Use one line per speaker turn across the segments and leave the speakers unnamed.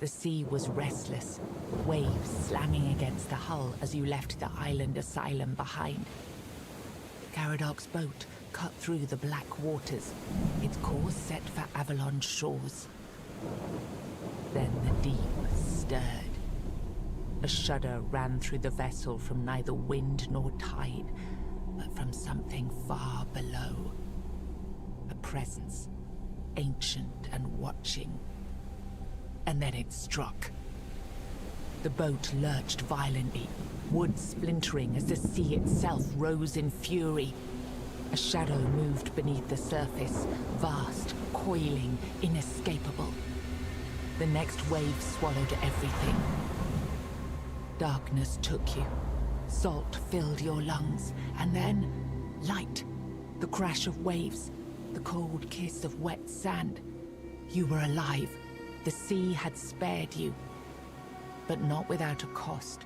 The sea was restless, waves slamming against the hull as you left the island asylum behind. Caradoc's boat cut through the black waters, its course set for Avalon's shores. Then the deep stirred. A shudder ran through the vessel from neither wind nor tide, but from something far below. A presence, ancient and watching. And then it struck. The boat lurched violently, wood splintering as the sea itself rose in fury. A shadow moved beneath the surface, vast, coiling, inescapable. The next wave swallowed everything. Darkness took you. Salt filled your lungs, and then light. The crash of waves, the cold kiss of wet sand. You were alive. The sea had spared you, but not without a cost.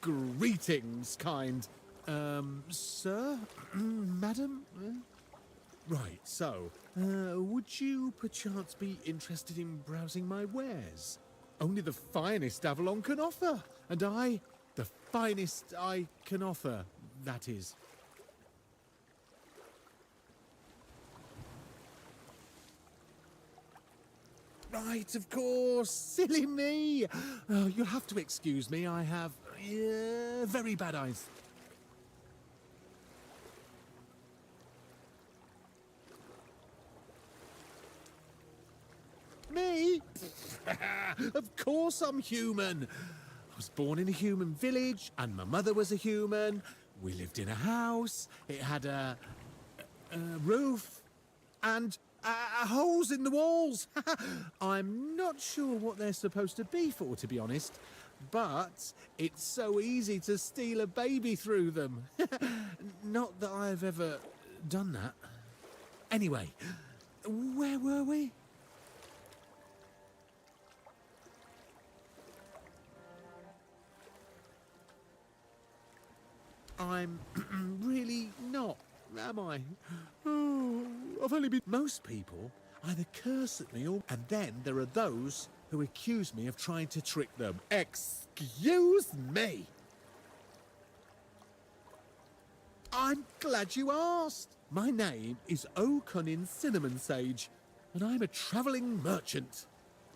Greetings, kind. Sir? Madam? Right, so, would you perchance be interested in browsing my wares? Only the finest Avalon can offer, and I, the finest I can offer, that is. Right, of course, silly me. Oh, you'll have to excuse me, I have very bad eyes. Me? Of course I'm human. I was born in a human village, and my mother was a human. We lived in a house. It had a roof and holes in the walls. I'm not sure what they're supposed to be for, to be honest. But it's so easy to steal a baby through them. Not that I've ever done that. Anyway, where were we? I'm really not, am I? Oh, I've only been... Most people either curse at me or... And then there are those who accuse me of trying to trick them. Excuse me! I'm glad you asked. My name is O'Cunnin Cinnamon Sage, and I'm a travelling merchant.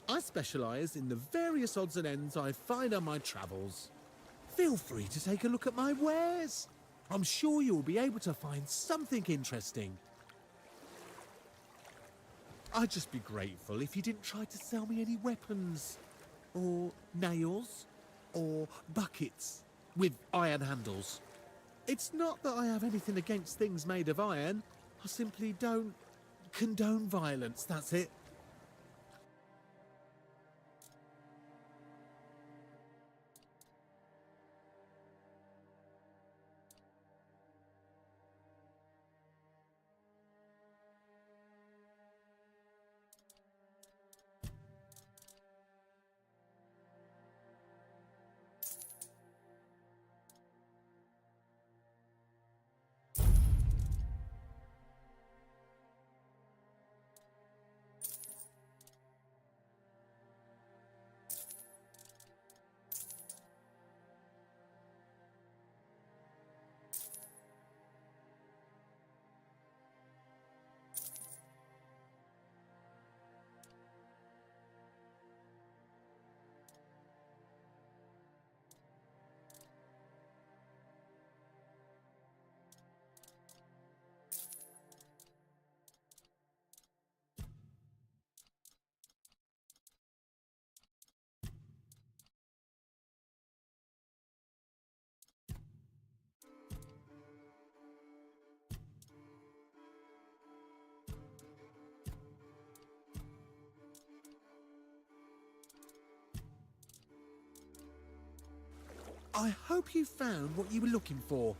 I specialise in the various odds and ends I find on my travels. Feel free to take a look at my wares. I'm sure you'll be able to find something interesting. I'd just be grateful if you didn't try to sell me any weapons, or nails, or buckets with iron handles. It's not that I have anything against things made of iron. I simply don't condone violence, that's it. I hope you found what you were looking for.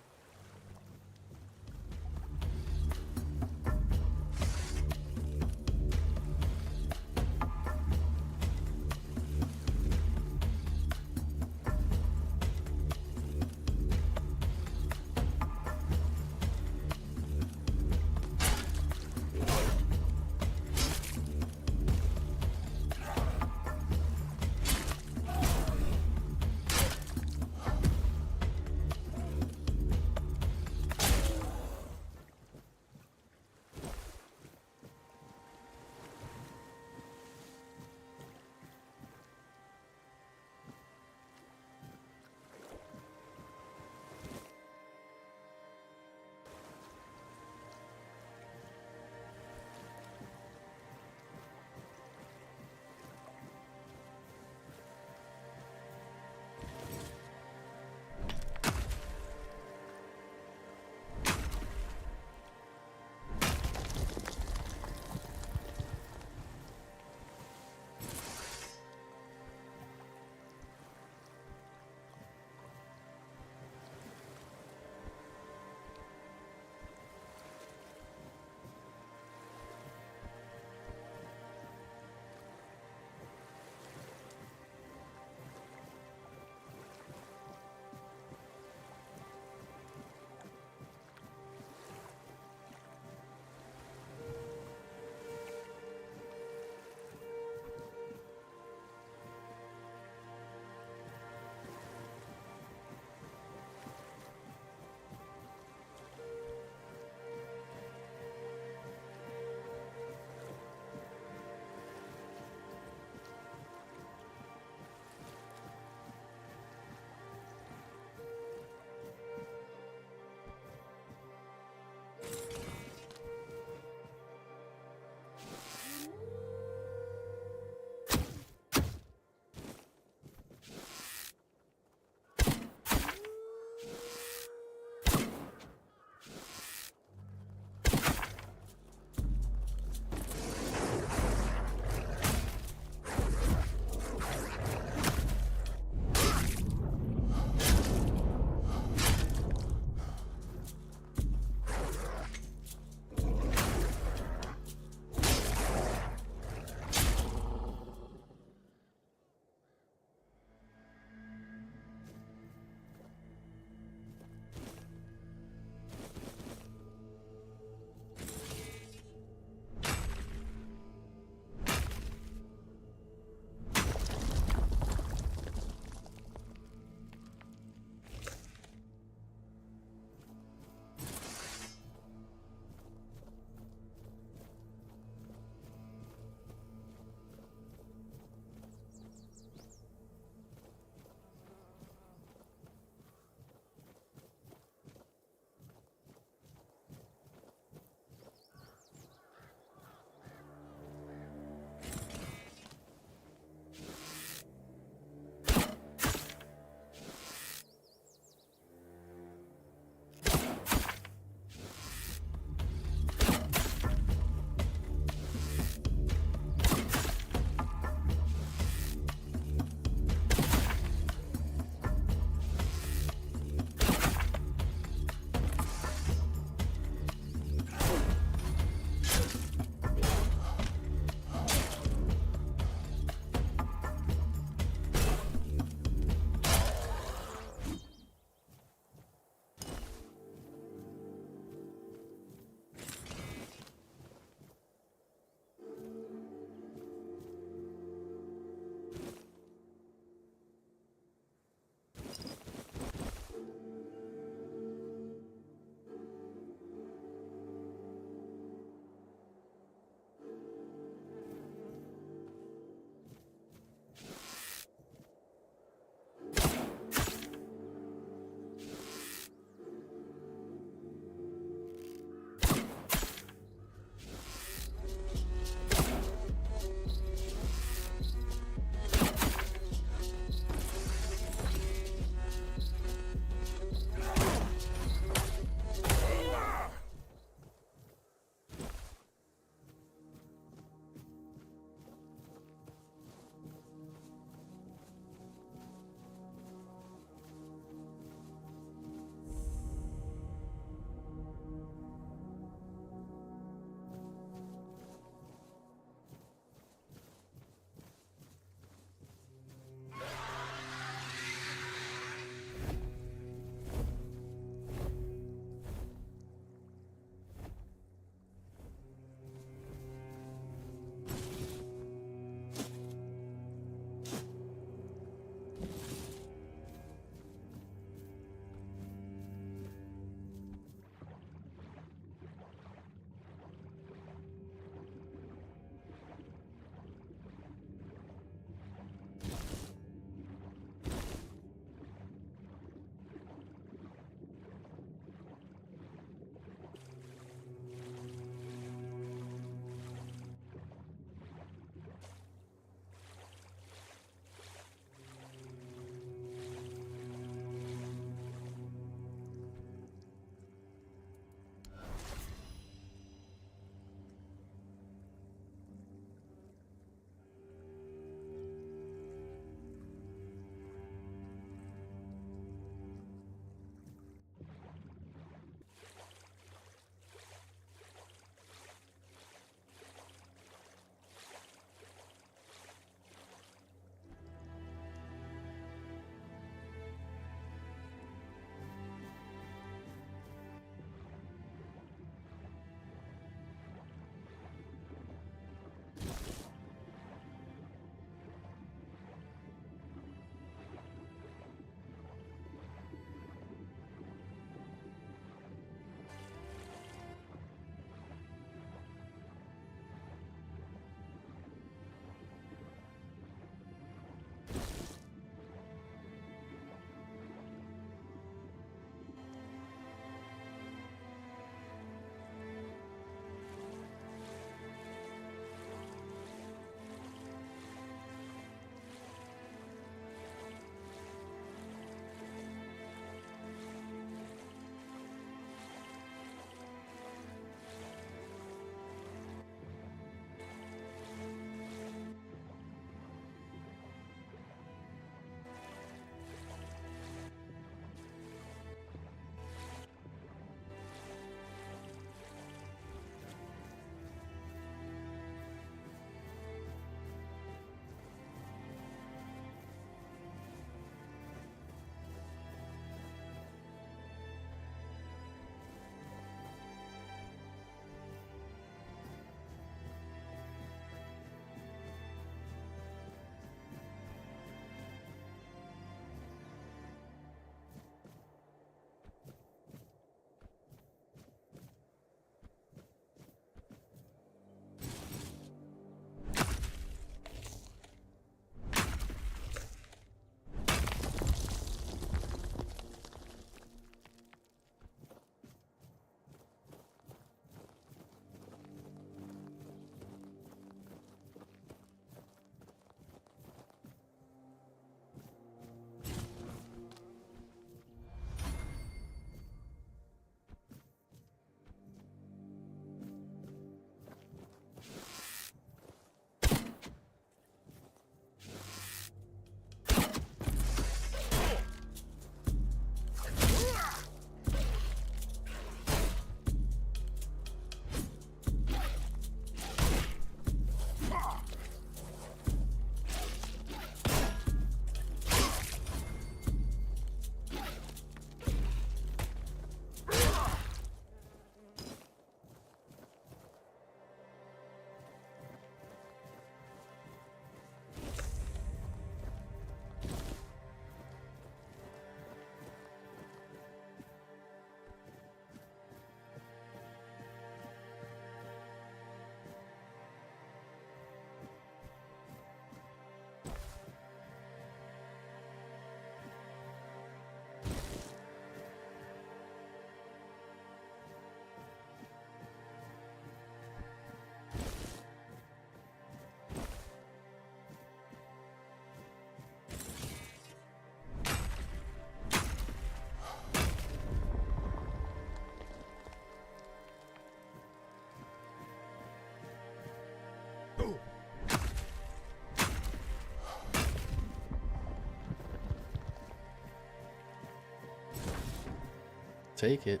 take it.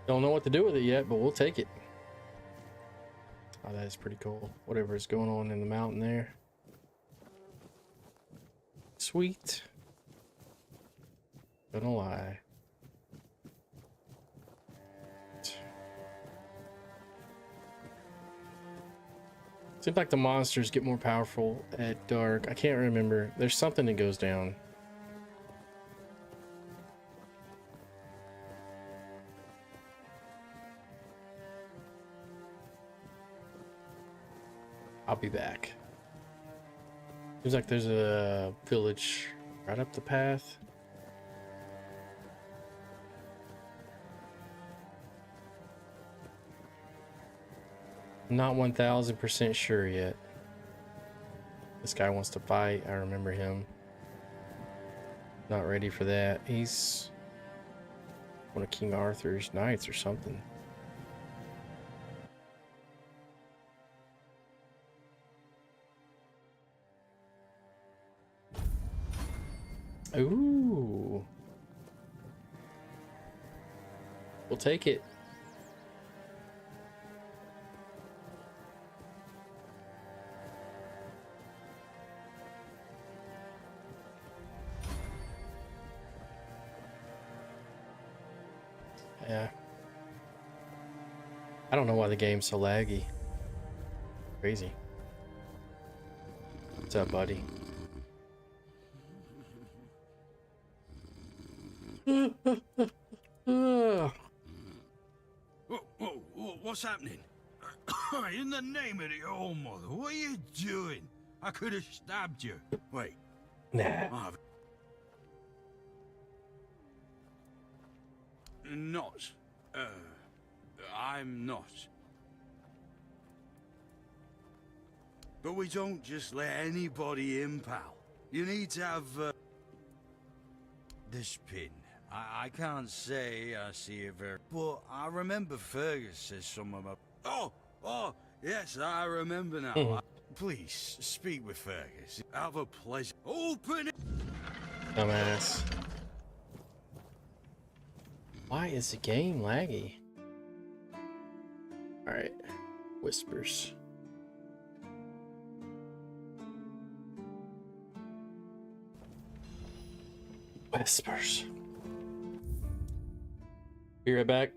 Don't know what to do with it yet, but we'll take it. Oh, that is pretty cool. Whatever is going on in the mountain there. Sweet. Gonna lie. Seems like the monsters get more powerful at dark. I can't remember. There's something that goes down. I'll be back. Seems like there's a village right up the path. Not 1000% sure yet. This guy wants to fight. I remember him. Not ready for that. He's one of King Arthur's knights or something. Ooh. We'll take it. Yeah. I don't know why the game's so laggy. Crazy. What's up, buddy?
What's happening? In the name of the old mother, what are you doing? I could have stabbed you. Wait.
Nah.
Not. I'm not. But we don't just let anybody in, pal. You need to have, this pin. I can't say I see it very... But I remember Fergus says something about... Oh, yes, I remember now. Please, speak with Fergus. Have a pleasure. Open it!
Dumbass. Why is the game laggy? Alright. Whispers. Whispers. Be right back.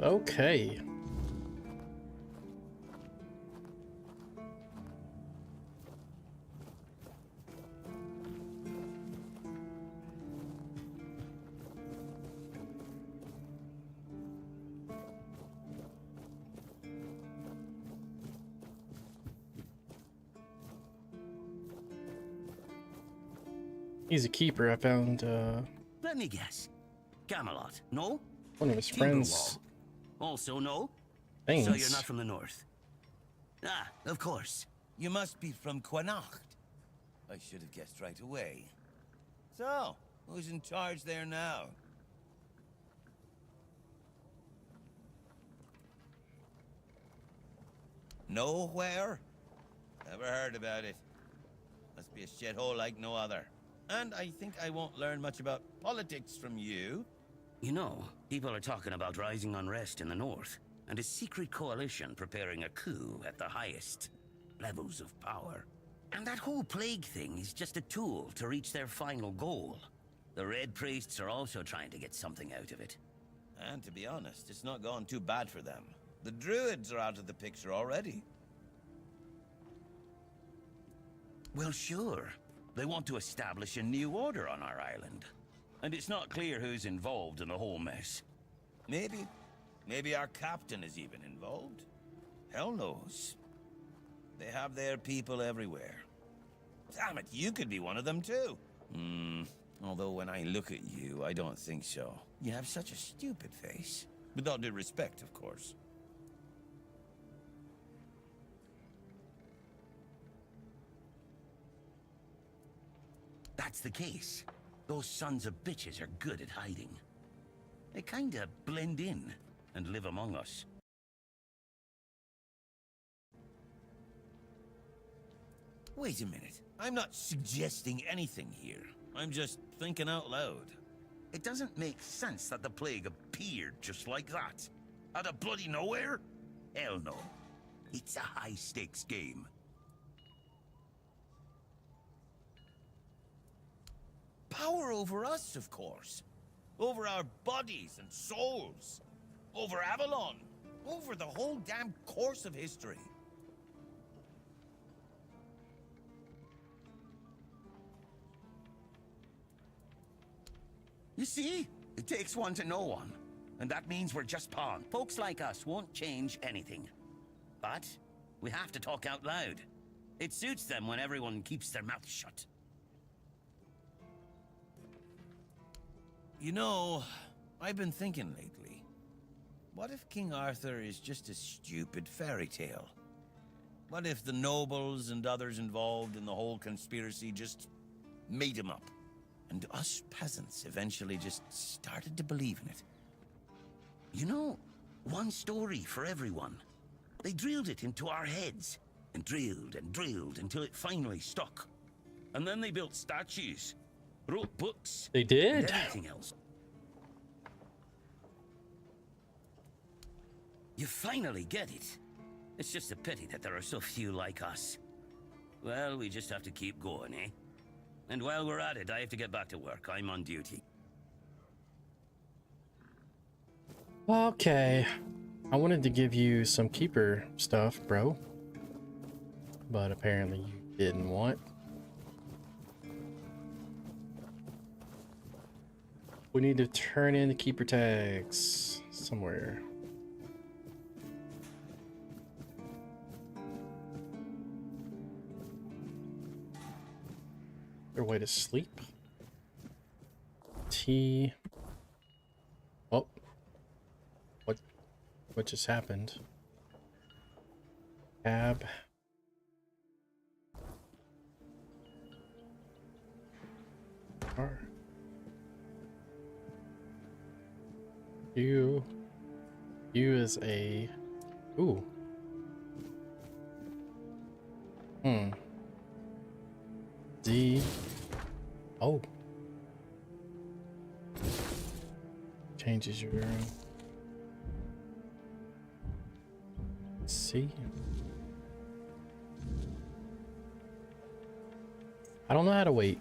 Okay. He's a keeper. I found
Let me guess. Camelot, no?
one of his friends'
Also no?
things.
So you're not from the north? Ah, of course.
You must be from Quanacht. I should have guessed right away. So, who's in charge there now? Nowhere? Never heard about it. Must be a shithole like no other. And I think I won't learn much about politics from you.
You know, people are talking about rising unrest in the north, and a secret coalition preparing a coup at the highest levels of power. And that whole plague thing is just a tool to reach their final goal. The Red Priests are also trying to get something out of it.
And to be honest, it's not gone too bad for them. The Druids are out of the picture already.
Well, sure. They want to establish a new order on our island. And it's not clear who's involved in the whole mess.
Maybe our captain is even involved. Hell knows. They have their people everywhere. Damn it, you could be one of them too. Although when I look at you, I don't think so. You have such a stupid face. With all due respect, of course.
That's the case. Those sons of bitches are good at hiding. They kinda blend in and live among us.
Wait a minute. I'm not suggesting anything here. I'm just thinking out loud.
It doesn't make sense that the plague appeared just like that. Out of bloody nowhere? Hell no. It's a high-stakes game.
Power over us, of course. Over our bodies and souls. Over Avalon. Over the whole damn course of history.
You see? It takes one to know one. And that means we're just pawns. Folks like us won't change anything. But we have to talk out loud. It suits them when everyone keeps their mouth shut.
You know, I've been thinking lately. What if King Arthur is just a stupid fairy tale? What if the nobles and others involved in the whole conspiracy just made him up? And us peasants eventually just started to believe in it.
You know, one story for everyone. They drilled it into our heads. And drilled until it finally stuck. And then they built statues. Wrote books.
They did.
And everything else. You finally get it. It's just a pity that there are so few like us. Well, we just have to keep going, eh? And while we're at it, I have to get back to work. I'm on duty.
Okay. I wanted to give you some keeper stuff, bro. But apparently you didn't want. We need to turn in the keeper tags somewhere. Their way to sleep. T. Oh. What just happened? Tab. R. U is a. Ooh. D. Oh. Changes your. C. I don't know how to wait.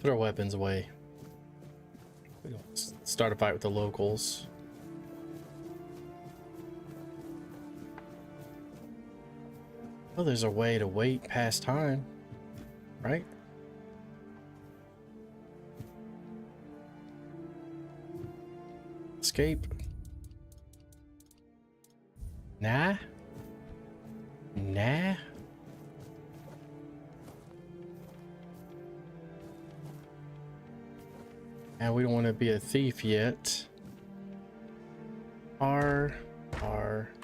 Put our weapons away. We don't start a fight with the locals. Oh, there's a way to wait past time, right? Escape. Nah. Nah. And we don't want to be a thief yet.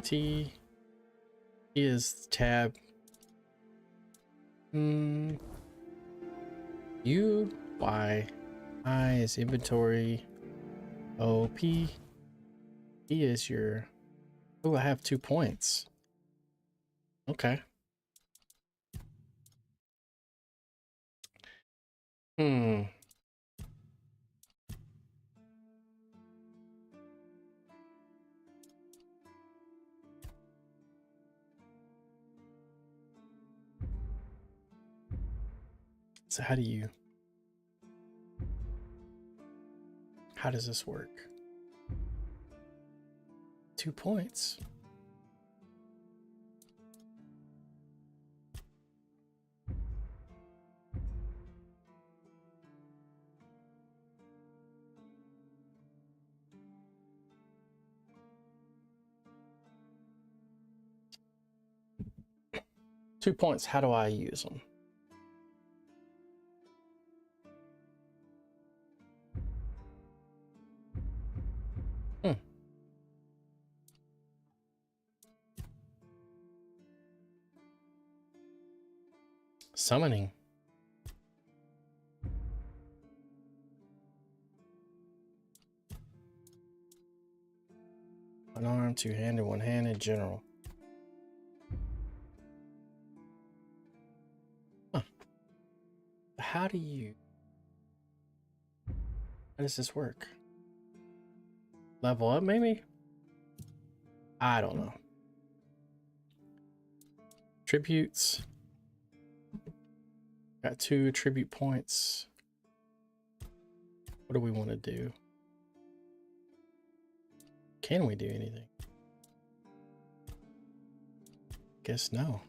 T is tab. U, Y, I is inventory. O, P. E is your... Oh, I have 2 points. Okay. So how does this work? 2 points. Two points, how do I use them? Summoning. Unarmed, two-handed, one-handed, general. Huh. How does this work? Level up, maybe? I don't know. Tributes. Got 2 tribute points. What do we want to do? Can we do anything? Guess no.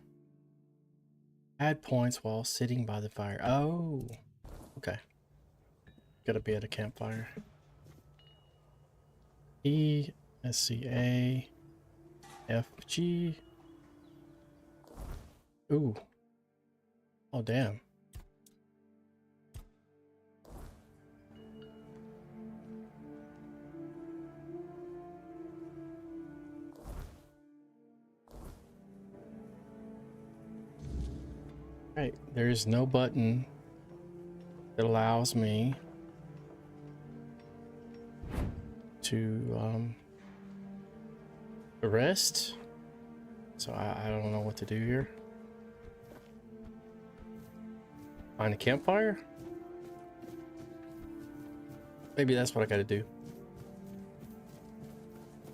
Add points while sitting by the fire. Oh, okay. Gotta be at a campfire. E, S, C, A, F, G. Ooh. Oh, damn. Right, there's no button that allows me to rest, so I don't know what to do here. Find a campfire? Maybe that's what I gotta do.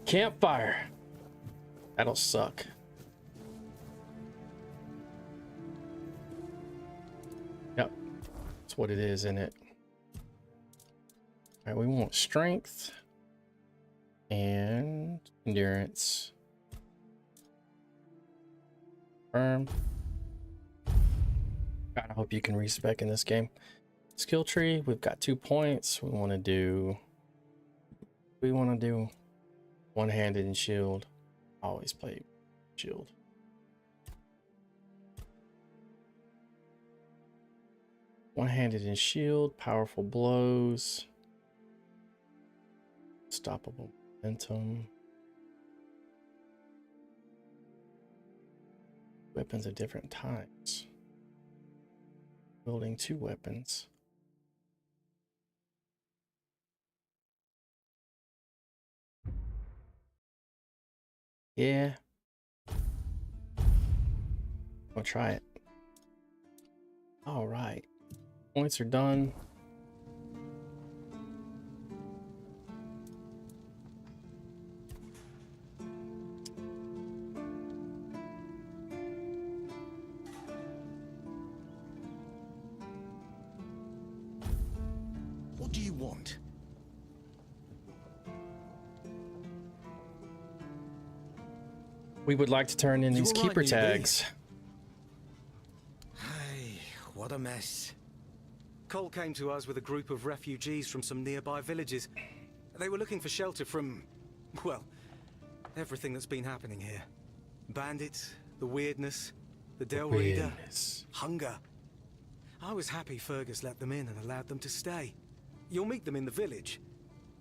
Campfire! That'll suck. Yep, that's what it is, isn't it? All right, we want strength and endurance. Firm. God, I hope you can respec in this game. Skill tree, we've got 2 points. We want to do one-handed and shield. Always play shield. One-handed and shield, powerful blows, stoppable momentum, weapons at different times, building 2 weapons. Yeah, I'll try it. All right, points are done.
What do you want?
We would like to turn in these
You all right,
keeper
newbie?
tags.
Hey, what a mess. Cole came to us with a group of refugees from some nearby villages. They were looking for shelter from, well, everything that's been happening here. Bandits, the weirdness, the Del Reader,
Weirdness.
hunger. I was happy Fergus let them in and allowed them to stay. You'll meet them in the village.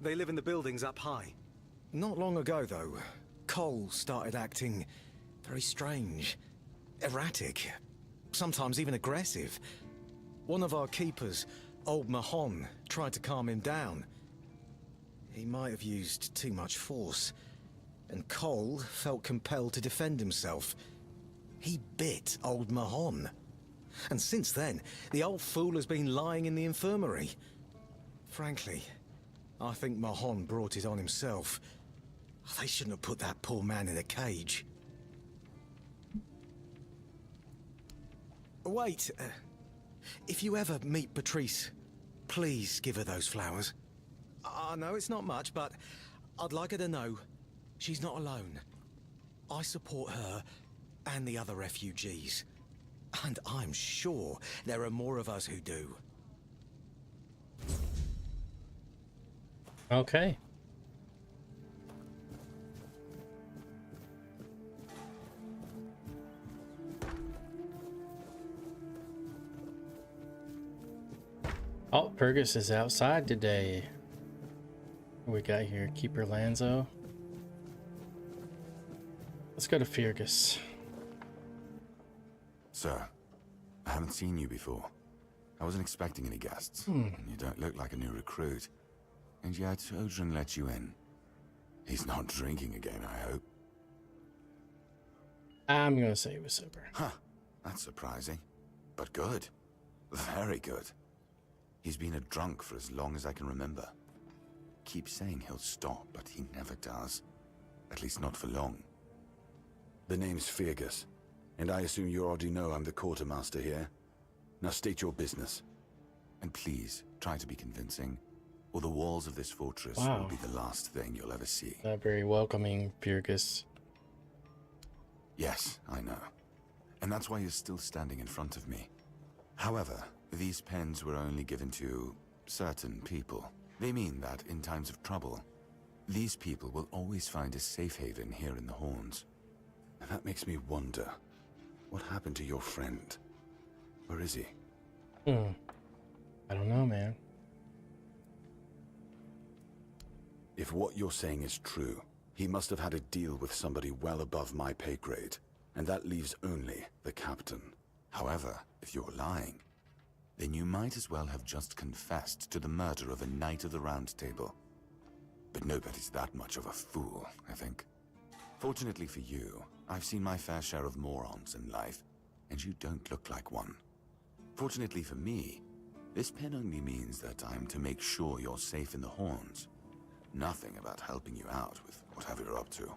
They live in the buildings up high. Not long ago, though, Cole started acting very strange, erratic, sometimes even aggressive. One of our keepers, old Mahon, tried to calm him down. He might have used too much force, and Cole felt compelled to defend himself. He bit old Mahon. And since then, the old fool has been lying in the infirmary. Frankly, I think Mahon brought it on himself. They shouldn't have put that poor man in a cage. Wait, if you ever meet Patrice, please give her those flowers. I know it's not much, but I'd like her to know she's not alone. I support her and the other refugees. And I'm sure there are more of us who do.
Okay. Oh, Fergus is outside today. What we got here? Keeper Lanzo. Let's go to Fergus.
Sir, I haven't seen you before. I wasn't expecting any guests. You don't look like a new recruit. And yet, Odrin let you in. He's not drinking again, I hope.
I'm gonna say he was sober.
Huh, that's surprising. But good. Very good. He's been a drunk for as long as I can remember. Keeps saying he'll stop, but he never does. At least not for long. The name's Fergus, and I assume you already know I'm the quartermaster here. Now state your business. And please, try to be convincing, or the walls of this fortress will be the last thing you'll ever see.
Not very welcoming, Fergus.
Yes, I know. And that's why you're still standing in front of me. However, these pens were only given to certain people. They mean that in times of trouble, these people will always find a safe haven here in the Horns. And that makes me wonder, what happened to your friend? Where is he?
I don't know, man.
If what you're saying is true, he must have had a deal with somebody well above my pay grade, and that leaves only the captain. However, if you're lying, then you might as well have just confessed to the murder of a Knight of the Round Table. But nobody's that much of a fool, I think. Fortunately for you, I've seen my fair share of morons in life, and you don't look like one. Fortunately for me, this pen only means that I'm to make sure you're safe in the Horns. Nothing about helping you out with whatever you're up to.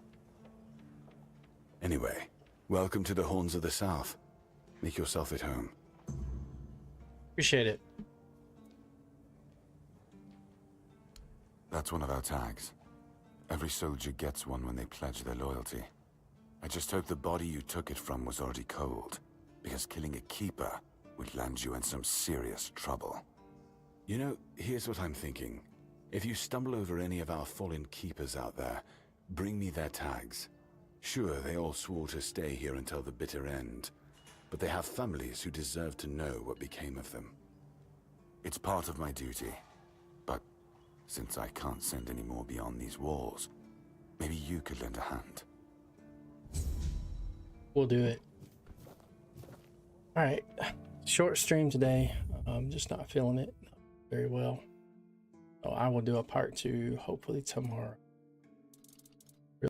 Anyway, welcome to the Horns of the South. Make yourself at home.
Appreciate it.
That's one of our tags. Every soldier gets one when they pledge their loyalty. I just hope the body you took it from was already cold, because killing a keeper would land you in some serious trouble. You know, here's what I'm thinking. If you stumble over any of our fallen keepers out there, bring me their tags. Sure, they all swore to stay here until the bitter end, but they have families who deserve to know what became of them. It's part of my duty, but since I can't send any more beyond these walls, maybe you could lend a hand.
We'll do it. All right, short stream today. I'm just not feeling it very well. So I will do a part 2 hopefully tomorrow.